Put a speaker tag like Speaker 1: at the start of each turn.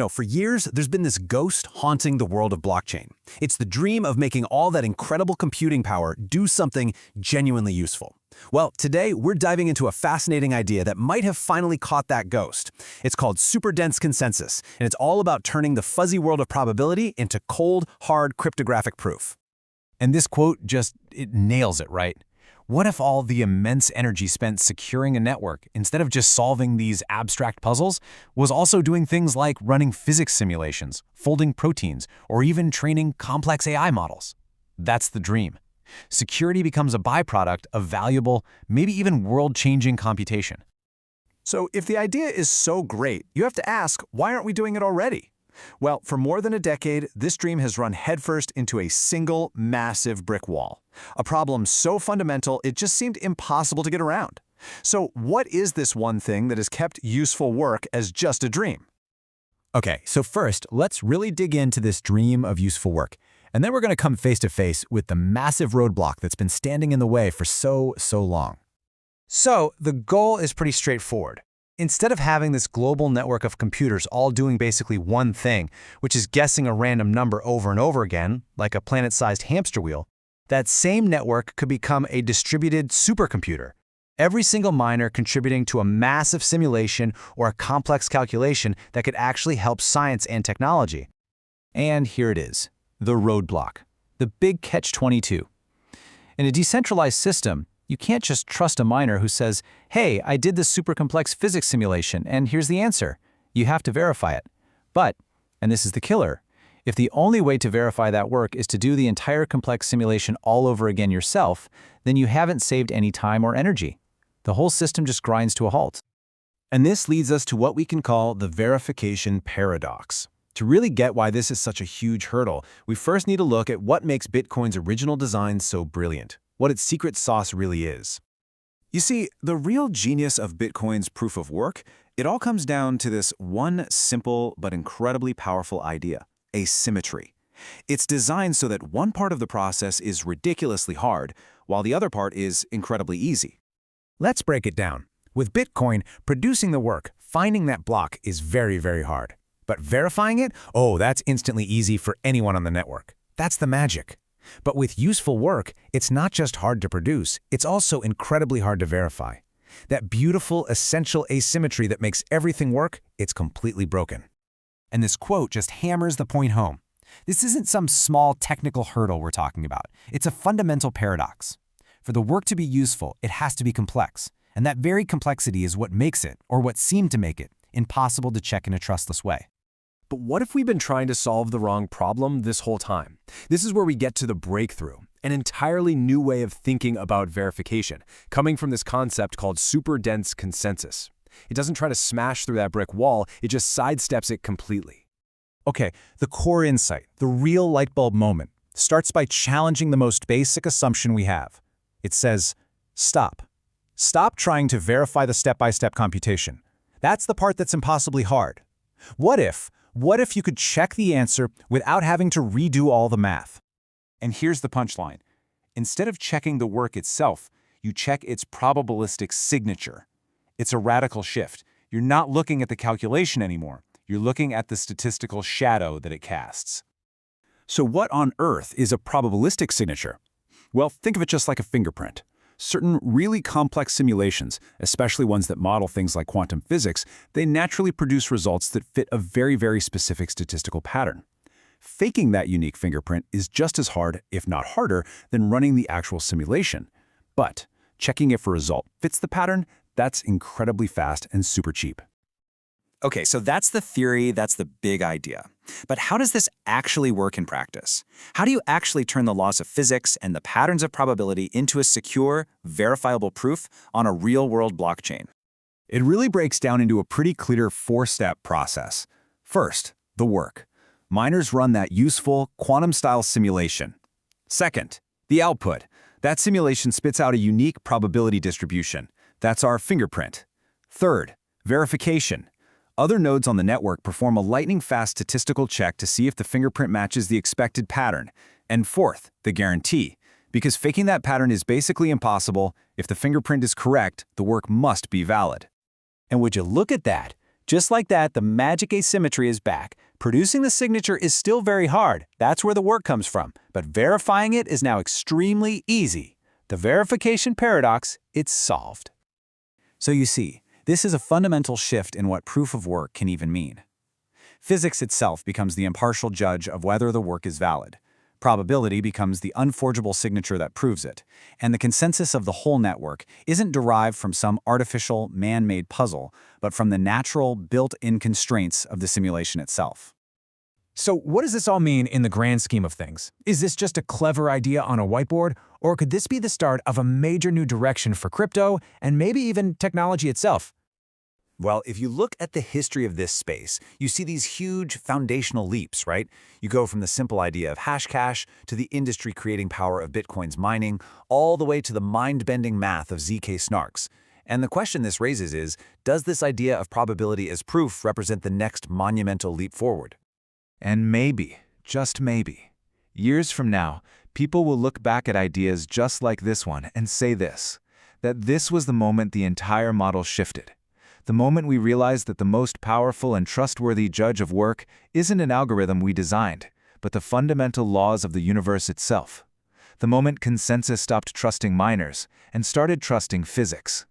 Speaker 1: For years, there's been this ghost haunting the world of blockchain. It's the dream of making all that incredible computing power do something genuinely useful. Well, today, we're diving into a fascinating idea that might have finally caught that ghost. It's called Superdense Consensus, and it's all about turning the fuzzy world of probability into cold, hard cryptographic proof.
Speaker 2: And this quote it nails it, right? What if all the immense energy spent securing a network, instead of just solving these abstract puzzles, was also doing things like running physics simulations, folding proteins, or even training complex AI models? That's the dream. Security becomes a byproduct of valuable, maybe even world-changing computation.
Speaker 1: So if the idea is so great, you have to ask, why aren't we doing it already? Well, for more than a decade, this dream has run headfirst into a single, massive brick wall. A problem so fundamental, it just seemed impossible to get around. So what is this one thing that has kept useful work as just a dream?
Speaker 2: Okay, so first, let's really dig into this dream of useful work. And then we're going to come face to face with the massive roadblock that's been standing in the way for so long.
Speaker 1: So the goal is pretty straightforward. Instead of having this global network of computers all doing basically one thing, which is guessing a random number over and over again, like a planet-sized hamster wheel, that same network could become a distributed supercomputer. Every single miner contributing to a massive simulation or a complex calculation that could actually help science and technology.
Speaker 2: And here it is, the roadblock, the big catch-22. In a decentralized system, you can't just trust a miner who says, hey, I did this super complex physics simulation, and here's the answer. You have to verify it. But, and this is the killer, if the only way to verify that work is to do the entire complex simulation all over again yourself, then you haven't saved any time or energy. The whole system just grinds to a halt.
Speaker 1: And this leads us to what we can call the verification paradox. To really get why this is such a huge hurdle, we first need to look at what makes Bitcoin's original design so brilliant, what its secret sauce really is. You see, the real genius of Bitcoin's proof of work, it all comes down to this one simple but incredibly powerful idea: asymmetry. It's designed so that one part of the process is ridiculously hard, while the other part is incredibly easy.
Speaker 2: Let's break it down. With Bitcoin, producing the work, finding that block is very hard. But verifying it? Oh, that's instantly easy for anyone on the network. That's the magic. But with useful work, it's not just hard to produce, it's also incredibly hard to verify. That beautiful, essential asymmetry that makes everything work, it's completely broken.
Speaker 3: And this quote just hammers the point home. This isn't some small technical hurdle we're talking about. It's a fundamental paradox. For the work to be useful, it has to be complex. And that very complexity is what makes it, or what seemed to make it, impossible to check in a trustless way.
Speaker 4: But what if we've been trying to solve the wrong problem this whole time? This is where we get to the breakthrough, an entirely new way of thinking about verification, coming from this concept called Superdense Consensus. It doesn't try to smash through that brick wall, it just sidesteps it completely.
Speaker 2: Okay, the core insight, the real light bulb moment, starts by challenging the most basic assumption we have. It says, stop. Stop trying to verify the step-by-step computation. That's the part that's impossibly hard. What if you could check the answer without having to redo all the math?
Speaker 5: And here's the punchline. Instead of checking the work itself, you check its probabilistic signature. It's a radical shift. You're not looking at the calculation anymore. You're looking at the statistical shadow that it casts.
Speaker 1: So what on earth is a probabilistic signature? Well, think of it just like a fingerprint. Certain really complex simulations, especially ones that model things like quantum physics, they naturally produce results that fit a very specific statistical pattern. Faking that unique fingerprint is just as hard, if not harder, than running the actual simulation. But checking if a result fits the pattern, that's incredibly fast and super cheap.
Speaker 6: Okay, so that's the theory, that's the big idea. But how does this actually work in practice? How do you actually turn the laws of physics and the patterns of probability into a secure, verifiable proof on a real-world blockchain?
Speaker 1: It really breaks down into a pretty clear four-step process. First, the work. Miners run that useful, quantum-style simulation. Second, the output. That simulation spits out a unique probability distribution. That's our fingerprint. Third, verification. Other nodes on the network perform a lightning-fast statistical check to see if the fingerprint matches the expected pattern. And fourth, the guarantee. Because faking that pattern is basically impossible, if the fingerprint is correct, the work must be valid. And would you look at that?
Speaker 2: Just like that, the magic asymmetry is back. Producing the signature is still very hard. That's where the work comes from. But verifying it is now extremely easy. The verification paradox, it's solved. So you see, this is a fundamental shift in what proof of work can even mean. Physics itself becomes the impartial judge of whether the work is valid. Probability becomes the unforgeable signature that proves it. And the consensus of the whole network isn't derived from some artificial, man-made puzzle, but from the natural, built-in constraints of the simulation itself.
Speaker 4: So what does this all mean in the grand scheme of things? Is this just a clever idea on a whiteboard, or could this be the start of a major new direction for crypto and maybe even technology itself?
Speaker 1: Well, if you look at the history of this space, you see these huge foundational leaps, right? You go from the simple idea of Hashcash to the industry-creating power of Bitcoin's mining, all the way to the mind-bending math of ZK snarks. And the question this raises is, does this idea of probability as proof represent the next monumental leap forward?
Speaker 5: And maybe, just maybe, years from now, people will look back at ideas just like this one and say this, that this was the moment the entire model shifted. The moment we realized that the most powerful and trustworthy judge of work isn't an algorithm we designed, but the fundamental laws of the universe itself. The moment consensus stopped trusting miners and started trusting physics.